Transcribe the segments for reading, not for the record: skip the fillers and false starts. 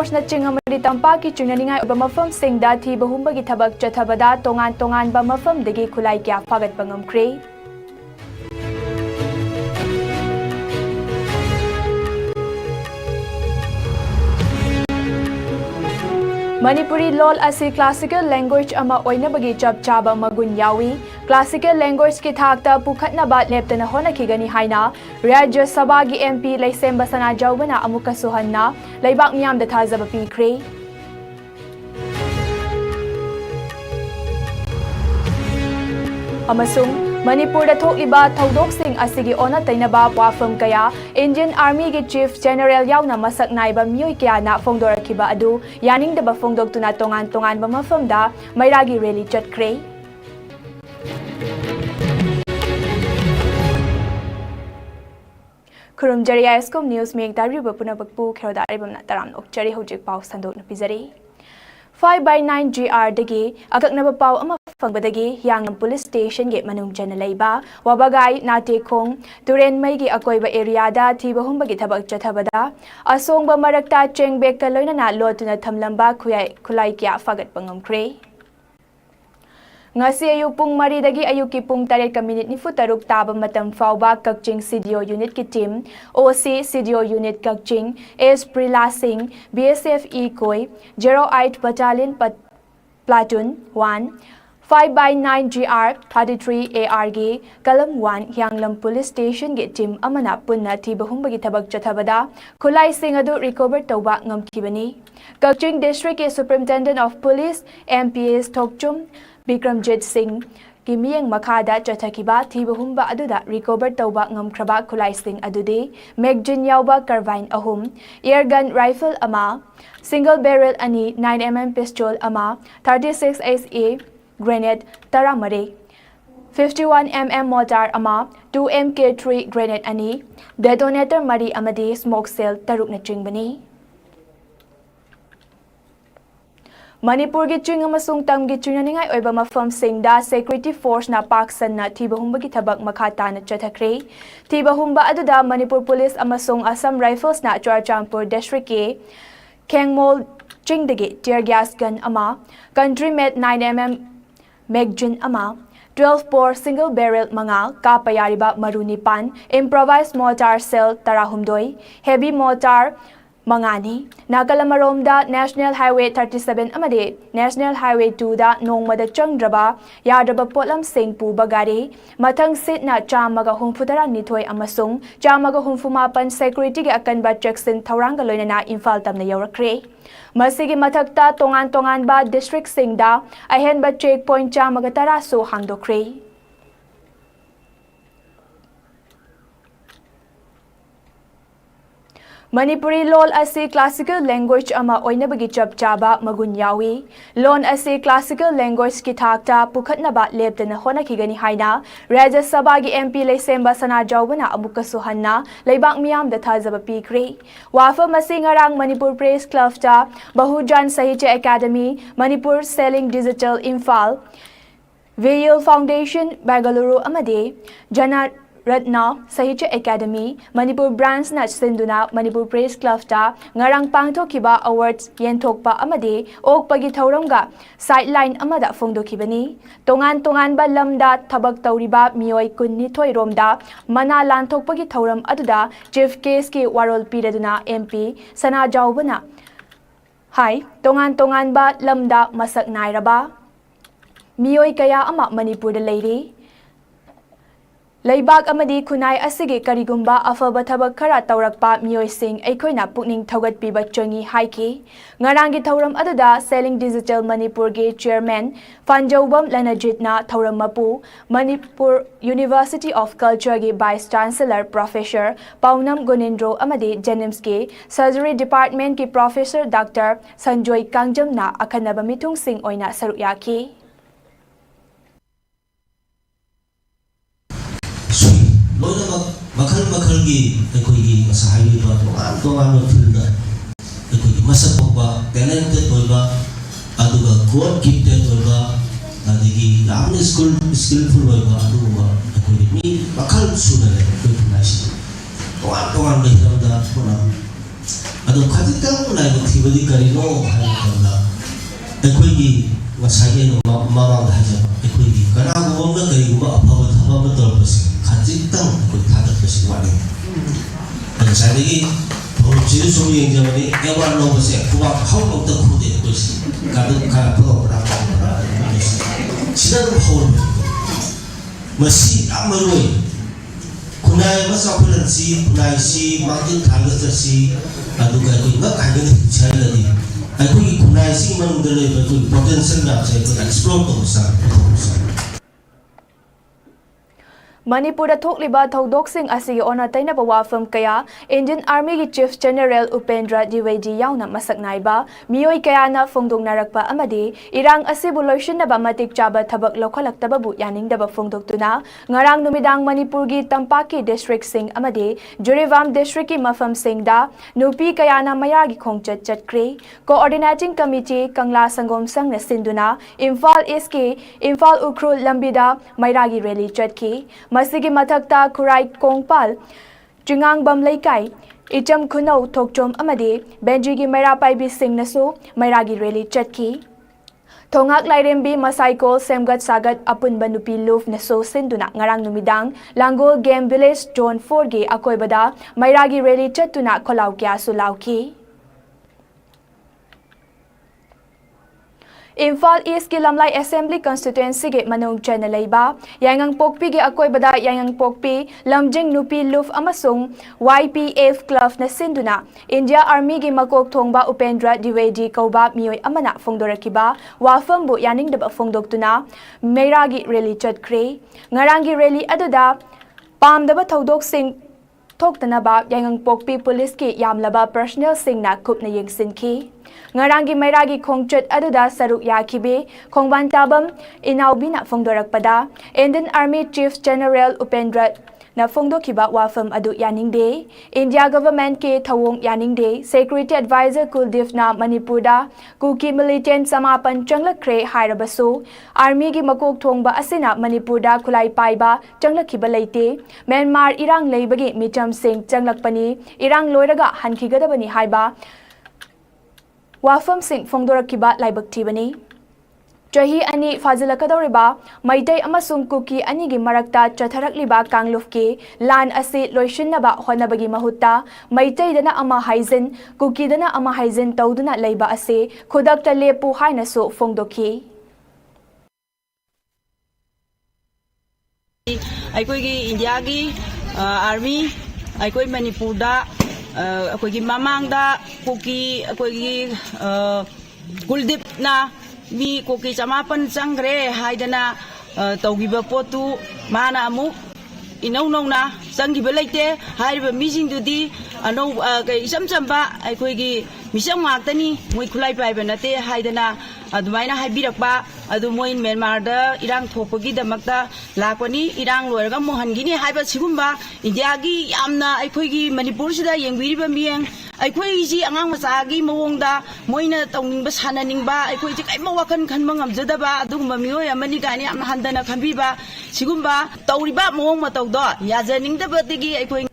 Force na chingamari tampaki chunganingai oba mafam singda thi bahumba gi thabak chathabada tongan ba mafam dagi khulai kya fagat bangamkre. Manipuri lol asi classical language ama oina bagi chap chaba magun yawi classical language ki thakta pukhatna ba leptana hona khigani haina Rajya Sabha gi MP Laisem Basana Jawbana amuka suhanna laibak miyam da thazaba pikre amasung Manipur da thokliba thodok sing asigi ona tainaba wafam kaya Indian Army gi Chief General yauna masak naiba miyoi kya na phongdorakhiba adu yaning da ba phongdok tuna tongan ba mafam da mairagi rally chatkre Kurumjari ISCOM News meg dari ba puna bakpu khero da aribam na taram okchari hojik pau sandok na pizari 5/9 GR dagi agaknaba pau ama fangbadagi Yangnam Police Station ge manung jana leiba wabagai nate khong turen mai gi akoiba area da thiba humbagi thabak chathabada asongba marakta chengbek ka loina na lotuna thamlamba khulai kya fagat pangamkre ngasi ayu pung mari dagi ayuki pung 8:46 taba matam fauba kakching CDO unit ki team OC CDO unit kakching S Prila Singh BSF Koi 08 Battalion Platoon 1 5/9 GR 33 ARG Kalam 1 Yangnam Police Station ge team amana punna thiba humbagi thabak chathabada khulai sing adu recover tawba ngamkibani Kakching District ke Superintendent of Police MPS Thokchum Bikramjit Singh Kimiyang Makada Chathakiba thiba humba aduda recover tawba ngamkraba khulai sing adudi Megjin yauba carbine ahum airgun rifle ama single barrel ani 9mm pistol ama 36 SA grenade taramare 51mm mortar ama 2 MK3 grenade ani detonator mari amadi smoke cell taruk na chingbani Manipur gi ching amasung tam gi chunaningai oiba mafam singda security force na paksan na thiba humba gi thabak makhata na chathakre thiba humba aduda Manipur police amasung Assam rifles na Churachandpur district ke Khengmol chingdagi tear gas gun ama country made 9mm Megjin ama 12 bore single barrel manga kapayariba maruni pan improvised mortar cell tarahumdoi heavy mortar Mangani Nagalamaromda National Highway 37 amade National Highway 2 da nongmada changdraba yadraba potlam sing pu bagari mathang sit na chamaga humfudara nithoi amasung chamaga humfumapan security ge akanba checksin thoranga loinana Imphal tamna yaurakre masigi mathakta tongan ba district singda ahenba checkpoint chamaga tara so hangdokre Manipuri lol asi classical language ama oinabagi chap chaba magun yawi lon asi classical language ki thakta pukhatna ba leptana hona khigani haina Rajya Sabha gi MP Laisem Basana Jawbana amuka suhanna laibak miyam da thazaba pikre wafa masingarang Manipur Press Club ta Bahujan Sahitya Academy Manipur Selling Digital Imphal VL Foundation Bangalore amade Jana Ratna Sahitya Academy Manipur branch na sinduna Manipur Press Club ta ngarang pangthokiba awards yenthokpa amade okpagi thauramga sideline amada phongdokhibani tongan ba lamda thabak tawriba miyoi kunni thoiromda mana lanthokpagi thauram aduda chief case ki warol piraduna MP Sana Jawbana hai tongan ba lamda masak nairaba miyoi kaya ama Manipur da leiri Laibak amadi kunai asigi karigumba afaba thabak khara tawrakpa miyoi sing aikhoina pukning thogat piba chongi haiki ngarangi thauram aduda Selling Digital Manipur ge chairman Fanjobam Lanajitna thauram mapu Manipur University of Culture ge vice chancellor Professor Paunam Gunindro amadi Jenims ge surgery department ki Professor Dr Sanjoy Kangjam na akhanaba mithung sing oina saruk yaki loina makal gi ekoi gi masahai ba tongan field ekoi gi masapokba talented oiba aduga god gifted oiba adigi yamni skillful oiba aduga ekoi mi makal suna le ekoi nasi tongan le hamda pona ꯑꯗꯨ ꯈꯖꯤꯛꯇꯪ ꯂꯥꯏꯕꯛ ꯊꯤꯕꯗꯤ ꯀꯔꯤꯅꯣ ꯍꯥꯏꯕ ꯃꯇꯝꯗ ꯑꯩꯈꯣꯏꯒꯤ ꯉꯁꯥꯏꯒꯤ ꯃꯃꯥꯡꯗ ꯍꯥꯏꯖꯕ ꯑꯩꯈꯣꯏꯒꯤ ꯀꯅꯥꯒꯨꯝꯕ ꯑꯃꯅ ꯀꯔꯤꯒꯨꯝꯕ ꯑꯐꯕ ꯊꯕꯛ ꯑꯃ ꯇꯧꯔꯛꯄꯁꯤ ꯈꯖꯤꯛꯇꯪ ꯑꯩꯈꯣꯏ ꯊꯥꯒꯠꯄꯁꯤ ꯋꯥꯠꯂꯤ ꯉꯁꯥꯏꯗꯒꯤ ꯊꯧꯔꯝꯁꯤꯗ ꯁꯨꯝ ꯌꯦꯡꯖꯕꯅꯤ ꯑꯦꯋꯥꯔꯗ ꯂꯧꯕꯁꯦ ꯈꯨꯕꯥꯛ ꯍꯧꯃꯛꯇ ꯈꯨꯗꯦ ꯑꯩꯈꯣꯏꯁꯤ ꯈꯔ ꯐꯒꯠꯄ꯭ꯔꯥ ꯁꯤꯗ ꯑꯗꯨꯝ ꯍꯧꯔꯝꯃꯦ ꯃꯁꯤ ꯌꯥꯝ ꯃꯔꯨꯑꯣꯏ ꯈꯨꯟꯅꯥꯏ ꯑꯃ ꯆꯥꯎꯈꯠꯍꯟꯁꯤ ꯈꯨꯟꯅꯥꯏꯁꯤ ꯃꯥꯡꯖꯤꯜ ꯊꯥꯡꯒꯠꯆꯁꯤ ꯑꯗꯨꯒ ꯑꯩꯈꯣꯏ ꯉꯛ ꯍꯥꯏꯒꯠꯍꯟꯁꯤ ꯍꯥꯏꯔꯒꯗꯤ ꯑꯩꯈꯣꯏꯒꯤ ꯈꯨꯟꯅꯥꯏꯁꯤꯒꯤ ꯃꯅꯨꯡꯗ ꯂꯩꯕ ꯑꯩꯈꯣꯏꯒꯤ ꯄꯣꯇꯦꯟꯁꯤꯌꯦꯜ ꯃꯌꯥꯝꯁꯦ ꯑꯩꯈꯣꯏꯅ ꯑꯦꯛꯁꯄ꯭ꯂꯣꯔ ꯇꯧꯕ ꯆꯪꯉꯤ Manipur thokliba thodok-sing asigi ona tainaba wafam kaya Indian Army gi Chief General Upendra Dwivedi yauna masak naiba miyoi kaya na fongdongnarakpa amadi irang asibu loishinaba matik chaba thabak lokolaktaba bu yaningdaba fongdoktuna ngarang numidang Manipur gi Tampaki District sing amadi Jurivam District gi mafam singda nupi kaya na maya gi khongchat chatkre Coordinating Committee Kangla Sangom sang na sinduna Imphal East ki Imphal Ukhrul lambida mairagi rally chatki Masigi mathakta Kurai Kongpal Jingang Bam Laikai Icham Kuno Tokchom Amadi Benji gi Maira Paibi Singh nasu Mairagi rally chatki Thongak Lairembi Masaiko Semgat Sagat Apun Banupi Luf naso sinduna ngarang numidang Langol Game Village Zone 4 gi akoibada Mairagi rally chatuna kholaw kya sulawki Imphal East ki Lamlai Assembly Constituency ge manung chana leiba Yangang Pokpi ge akoibada Yangang Pokpi Lamjing Nupi Luf amasung YPF Club na sinduna India Army gi makok thongba Upendra Dwivedi kauba miyoi amana fongdorakiba wafambu yaningdaba fongdoktuna Mairagi rally chatkre ngarangi rally aduda pamdaba thodok sing Thoktanaba Yangang Pokpi Police ki yamlaba personnel singna kupna yengsinki Ngarangi Mairagi khongchat aduda saruk yakibe khongban tabam inaubina fongdorakpada Indian Army Chief General Upendra na fongdokiba wafam adu yaningde India government ke thawong yaningde Security Advisor Kuldev na Manipurda kuki militant samapan changlakre hairabasu Army gi makok thongba asina Manipurda khulai paiba changlakhiba leite Myanmar irang leibagi mitam sing changlakpani irang loiraga hankigadabani haiba Wafam Singh Fongdorakiba Laibak Tibani Chahi Ani Fazilakadoriba Maitai Amasung Kuki Ani gi Marakta Chatharakliba Kanglufki Lan Asi Loishinnaba Honabagi Mahutta Maitai Dana Ama Haizen Kuki Dana Ama Haizen Tauduna Leiba Ase Khudakta Lepu Hainasu Fongdoki Aikoigi India gi Army Aikoi Manipurda akoigi mamangda koki akoigi Kuldip na mi koki chamapan changre haidana taugiba potu mana amu inau na changiba leite haiba mijing dudi anau kai isam chamba aikoigi misam ngaktani moi khulai paiba nate haidana adumaina haibirakba adu moi Myanmar da irang thopagi damakta lakoni irang loiraga mohangini haiba sigumba India gi yamna aikoigi Manipur sida yengbiriba miyeng aikoigi ji angang masagi mawongda moina tawningba sananingba aikoigi kaima wakan khanma ngamjadaba adugumba miyoi amani gani amna handana khambiba sigumba tawriba mawong matawdo yajaningdabadigi aikoigi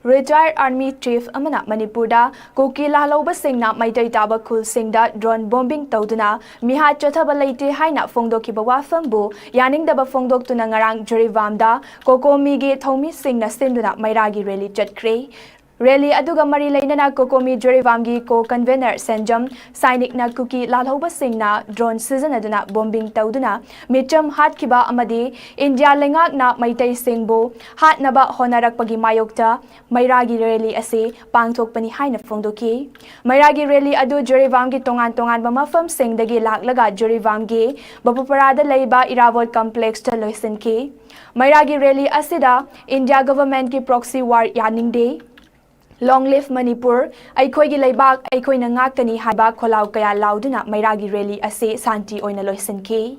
Retired Army Chief Amana Manipurda Kuki Lahloba Singna Maitai Taba Khul Singda drone bombing Tauduna Miha Chathaba Leite Haina Fongdokiba Wafambu Yaningdaba Fongdoktuna Ngarang Jurivamda Kokomi Ge Thomi Singna Sinduna Mairagi rally chatkre Rally aduga mari lainana Kokomi Jurivamgi co-convener Senjam Sainik na Kuki Lalhoba Singna drone season aduna bombing tauduna micham hat kiba amadi India lengak na Maitai Singbo hat naba honarak pagi mayokta Mairagi rally ase pangthok pani haina fongdoki Mairagi rally adu Jurivamgi tongan bamafam singdagi laklaga Jurivamgi bapuparada leiba Irawat complex ta loisinki Mairagi rally asida India government ki proxy war yaningde Long live Manipur, Aikoigi Laibak, Aikoina Ngakani Haba Kolau Kaya Lauduna, Mairagi rally ase Santi Oina Loisenki.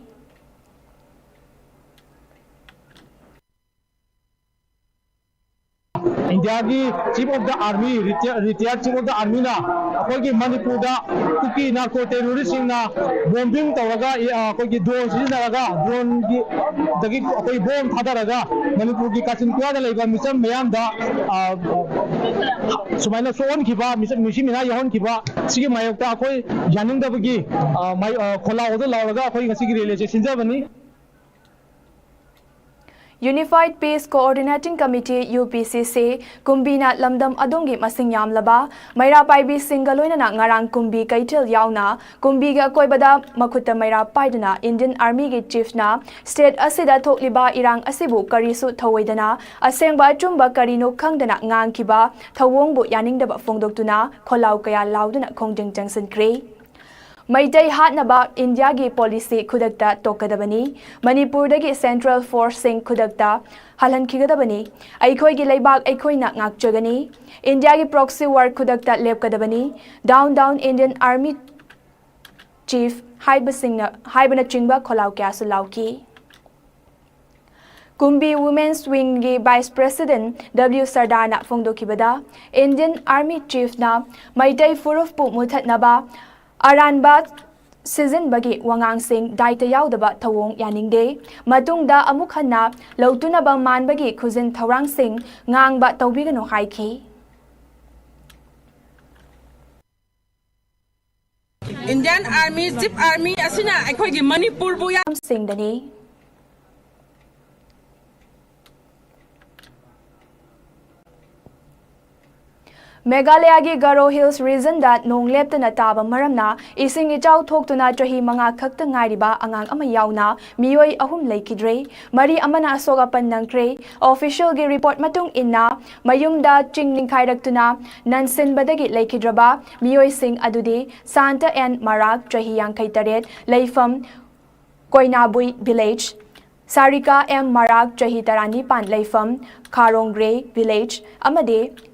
India की chief of the army retired chief of the army ना अखोई की मणिपुर दा Kuki narco terrorist ना bombing तौरगा अखोई की drone सिजनरगा drone की दगी अखोई बॉम्ब थादरगा मणिपुर की काचिनकुआ दा लेबा मिसम मयाम दा सुमाइना सोन खिबा मिसी मिना यहोन खिबा सिगी मायोक्ता अखोई यानिंग दबगी खोला ओदो लावगा अखोई ngasi की रेले सिंजाबनी Unified Peace Coordinating Committee UPCC Kumbina Lamdam Adongi Masing Yamlaba Maira Paibi Singaloina Ngarang Kumbi Kaitil Yauna Kumbiga Koibada Makuta Maira Paidana Indian Army Gi Chief na State Asida Tokliba Irang Asibu Karisu Thawaidana Asengba Chumba Karino Kangdana Ngang Kiba Thawongbu Yaningdaba Fongdoktuna Kholau Kaya Lauduna Kongjing Jangsan Krei Maitai Hatnaba India gi policy khudakta tokadabani Manipur dagi Central Force sing khudakta halan khigadabani aikhoi gi leibak aikhoi na ngakchagani India gi proxy war khudakta lepkadabani down Indian Army Chief haibana chingba kholau kya su lauki Kumbi Women's Wing gi Vice President W Sardana Fongdokibada Indian Army Chief na Maitai Furuf pu muthatnaba Aranba season bagi wangang sing daita yaudaba thawong yaningde matungda amuk hanna lautuna ba man bagi khuzin thawrang sing ngang ba tawbigano haiki Indian Army Chief Army asina akhoi gi Manipur bu ya sing dani Meghalaya gi Garo Hills region da nong leptana taba maramna ising ichau thoktuna chahi manga khakta ngairiba angang ama yauna miyoi ahum leikidre mari amana asoga pannangkre official gi report matung inna mayumda chingning khairaktuna nansin badagi leikidraba miyoi sing adudi Santa and Marak chahi yangkai taret leifam Koinabui village Sarika M Marak chahi tarani pan leifam Kharongre village amade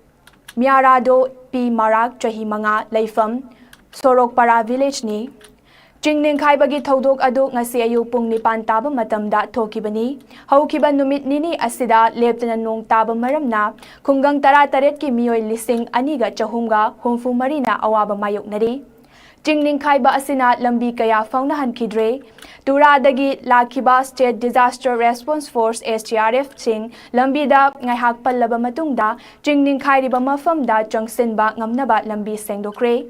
Miarado P Marak chahi manga leifam Sorokpara village ni Chingning khaibagi thodok adu ngasi ayu pung nipan taba matamda thokibani haukiba numit nini asida leptana nong taba maramna khungang tara taret ki miyoi lising aniga chahumga humfu marina awaba mayoknari Chingning khaiba asina lambi kaya fauna hankidre Turadagi Lakiba State Disaster Response Force STRF sing lambi da ngaihak pallaba matungda Chingning khairiba mafamda changsinba ngamnaba lambi sengdokre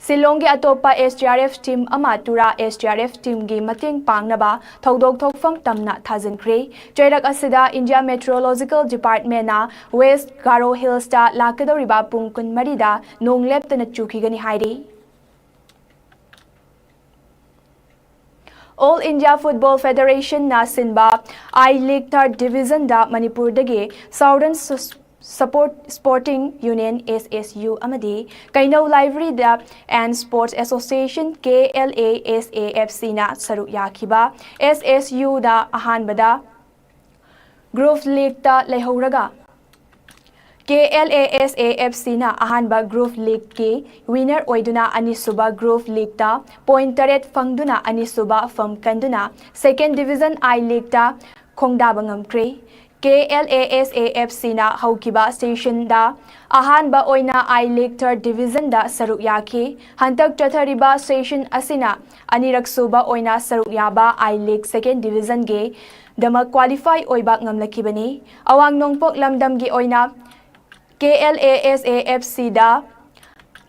Silongi atopa STRF team ama tura STRF team gi mating pangnaba thodok thokfam tamna thajinkre chairak asida India Meteorological Department na West Garo Hills ta lakadoriba pung kun marida nong leptana chukhigani hairi All India Football Federation na sinba I-League 3rd Division da Manipur dagi Southern Sporting Union SSU amadi Kainau Library da and Sports Association KLASAFC na saruk yakiba SSU da ahanbada Group League ta lehoraga KLASAFC na ahanba Group League ki winner oiduna anisuba Group League ta point taret fangduna anisuba fam kanduna Second Division I-League ta khongdaba ngamkre KLASAFC na haukiba station da ahanba oina I-League 3rd Division da saruk yaki hantak chathariba station asina aniraksuba oina saruk yaba I-League 2nd Division ge dama qualify oiba ngamlakibani awang nongpok lamdam gi oina KLASAFC da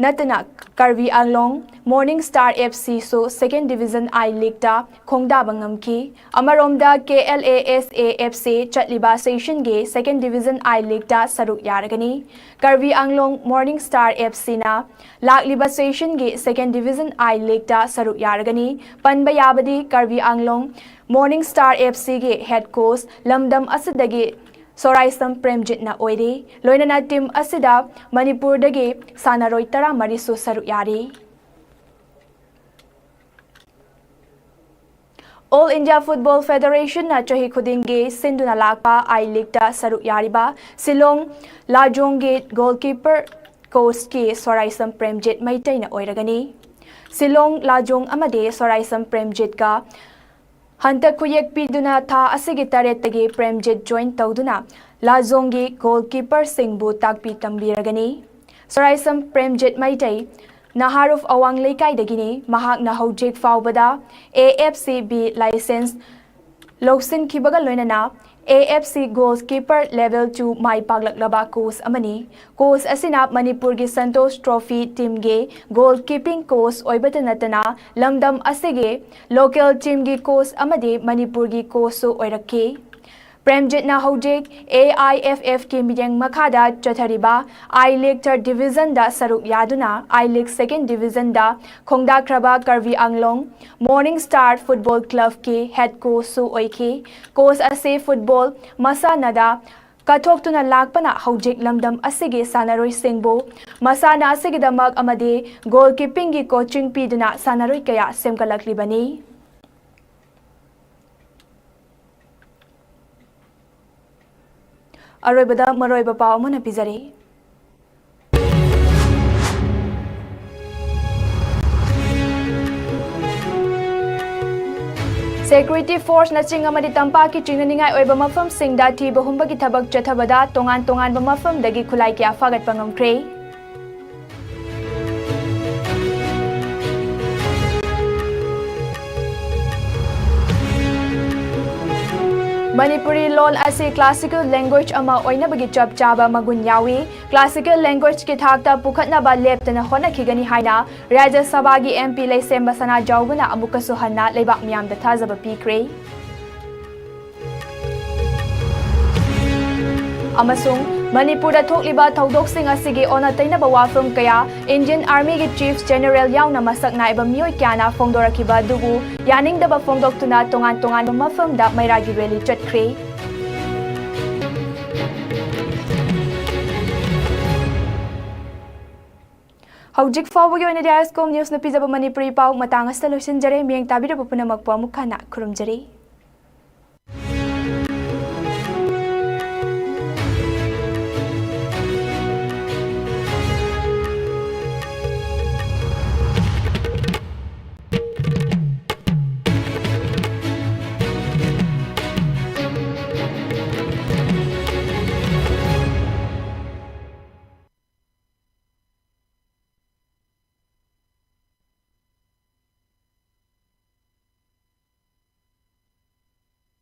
natana Karvi Anglong Morning Star FC so 2nd Division I-League ta khongda bangamki amaromda KLASAFC chatliba station ge 2nd Division I-League ta saruk yaragani Karvi Anglong Morning Star FC na lakliba station ge 2nd Division I-League ta saruk yaragani panba yabadi Karvi Anglong Morning Star FC ge head coach lamdam asidagi Soraisam Premjit na oire loina na team asida Manipur dagi sanaroi tara marisu saruk yari All India Football Federation na chahi khudinge sinduna lakpa I-League ta saruk yariba Silong Lajong Gate goalkeeper coach ki Soraisam Premjit maitai na oiragani Silong Lajong amade Soraisam Premjit ka Hantak kuyek piduna tha asigi taretagi Premjit join tauduna Lazongi goalkeeper singbu takpi tambiragani. Saraisam Premjit Maitai Naharuf Awang Leikaidagini mahak na hojik faubada AFCB license Loksin Kibaga Loinana AFC goalkeeper level 2 mai paglaklaba course amani course asina Manipur gi Santosh Trophy team ge goalkeeping course oibata natana lamdam asige local team gi course amadi Manipur gi course su oirake Premjit na hojik AIFF ki miyang makhada chathariba I League 3rd Division da saruk yaduna I League 2nd Division da khongda kraba Karvi Anglong Morning Star Football Club ki head coach su oike coach ase football masanada Kathoktuna lakpana hojik lamdam asige sanaroi singbo masana asigidamak amade goalkeeping gi coaching piduna sanaroi kaya semkalaklibani Aroibada maroiba pao mana pizare. Security Force na ching amadi tampa ki chingnaningai oiba mafam singda thi bahumba ki thabak chathabada tongan ba mafam dagi khulai kya fagat pangamkre. Manipuri loan ase classical language ama oinabagi chap chaba magun yawi classical language ki thakta pukhatna ba leptana hona khigani haina Rajya Sabha gi MP lei semba sana jawbana amuka suhanna leibak miyam da thazaba pikre amasung Manipur da thokliba thodok sing asigi ona tainaba wafrum kaya Indian Army gi Chief General yauna masak naiba mioi kyana phongdorakiba dubu yaning daba phongdoktuna tongan mafam da mairagi rally chatkre Hojik fawagi oina ISCOM news na pizaba Manipuri pau matang asta loisinjare miyang tabira pupunamak po mukhana khurumjare